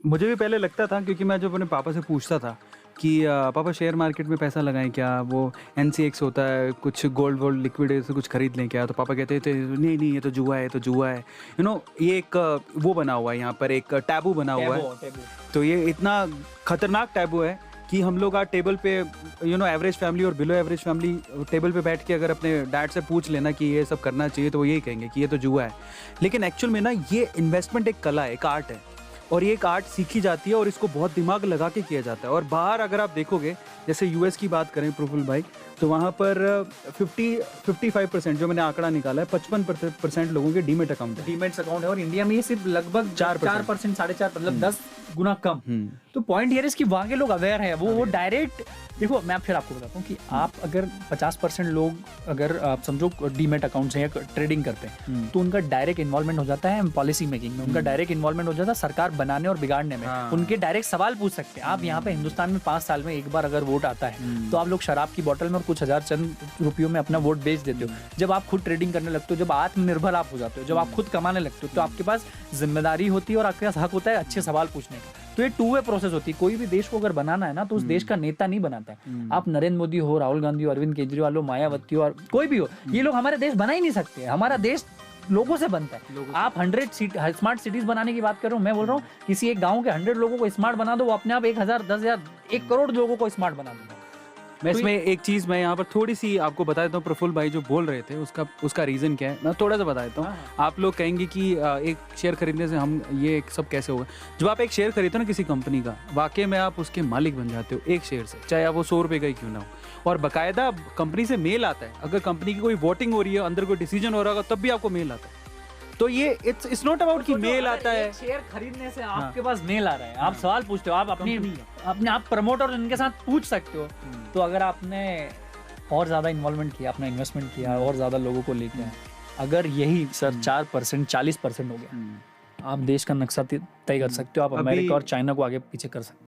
मुझे भी पहले लगता था, क्योंकि मैं जब अपने पापा से पूछता था कि पापा शेयर मार्केट में पैसा लगाएं क्या, वो एनसीएक्स होता है, कुछ गोल्ड वोल्ड लिक्विड से कुछ खरीद लें क्या, तो पापा कहते थे नहीं नहीं, ये तो जुआ है, ये तो जुआ है। ये एक वो बना हुआ है यहाँ पर, एक टैबू बना हुआ है। टैबू। तो ये इतना खतरनाक टैबू है कि हम लोग आज टेबल पे एवरेज फैमिली और बिलो एवरेज फैमिली टेबल पे बैठ के अगर अपने डैड से पूछ लेना कि ये सब करना चाहिए, तो वो यही कहेंगे कि ये तो जुआ है। लेकिन एक्चुअल में ना, ये इन्वेस्टमेंट एक कला है, एक आर्ट है, और ये एक आर्ट सीखी जाती है और इसको बहुत दिमाग लगा के किया जाता है। और बाहर अगर आप देखोगे, जैसे यूएस की बात करें प्रफुल्ल भाई, तो वहाँ पर 55% जो मैंने आंकड़ा निकाला है, 55% लोगों के डीमेट अकाउंट है। डीमेट्स अकाउंट है, और इंडिया में ये सिर्फ लगभग 4%, 4.5%, मतलब 10 गुना कम। हम्म। तो पॉइंट हियर इज कि वहाँ के लोग अवेयर है, वो डायरेक्ट देखो। मैं फिर आपको बताता हूँ कि आप अगर 50% लोग अगर आप समझो डीमेट अकाउंट्स हैं या ट्रेडिंग करते हैं, तो उनका डायरेक्ट इन्वॉल्वमेंट हो जाता है पॉलिसी मेकिंग में, उनका डायरेक्ट इन्वॉल्वमेंट हो जाता है सरकार बनाने और बिगाड़ने में। उनके डायरेक्ट सवाल पूछ सकते हैं। आप यहाँ पे हिंदुस्तान में 5 साल में एक बार अगर वोट आता है, तो आप लोग शराब की बोतल में और कुछ हजार चंद रुपयों में अपना वोट बेच देते हो। जब आप खुद ट्रेडिंग करने लगते हो, जब आत्मनिर्भर आप हो जाते हो, जब आप खुद कमाने लगते हो, तो आपके पास जिम्मेदारी होती है और आपके पास हक होता है अच्छे सवाल पूछने का। तो ये 2 वे प्रोसेस होती है। कोई भी देश को अगर बनाना है ना, तो उस देश का नेता नहीं बनाता है। आप नरेंद्र मोदी हो, राहुल गांधी हो, अरविंद केजरीवाल हो, मायावती हो, और कोई भी हो, ये लोग हमारे देश बना ही नहीं सकते। हमारा देश लोगों से बनता है। आप 100 स्मार्ट सिटीज बनाने की बात कर रहे हो, मैं बोल रहा हूँ किसी एक गांव के 100 लोगों को स्मार्ट बना दो, वो अपने आप 1000, 10,000, 1 करोड़ लोगों को स्मार्ट बना देगा। मैं इसमें एक चीज़ मैं यहाँ पर थोड़ी सी आपको बता देता हूँ। प्रफुल्ल भाई जो बोल रहे थे, उसका रीज़न क्या है, मैं थोड़ा सा बता देता हूँ। आप लोग कहेंगे कि एक शेयर खरीदने से हम ये सब कैसे होगा। जब आप एक शेयर खरीदते हो ना किसी कंपनी का, वाकई में आप उसके मालिक बन जाते हो एक शेयर से, चाहे आप वो 100 रुपये का ही क्यों ना हो। और बाकायदा कंपनी से मेल आता है, अगर कंपनी की कोई वोटिंग हो रही है, अंदर कोई डिसीजन हो रहा होगा, तब भी आपको मेल आता है। तो ये इट्स नॉट अबाउट कि मेल आता है। शेयर खरीदने से आपके पास मेल आ रहा है, आप सवाल पूछते हो, आप अपने आप प्रमोटर उनके साथ पूछ सकते हो। तो अगर आपने और ज्यादा इन्वॉल्वमेंट किया, अपना इन्वेस्टमेंट किया, और ज्यादा लोगों को लेके आए, अगर यही सर 4%, 40% हो गया, आप देश का नक्शा तय कर सकते हो। आप अमेरिका और चाइना को आगे पीछे कर सकते हो।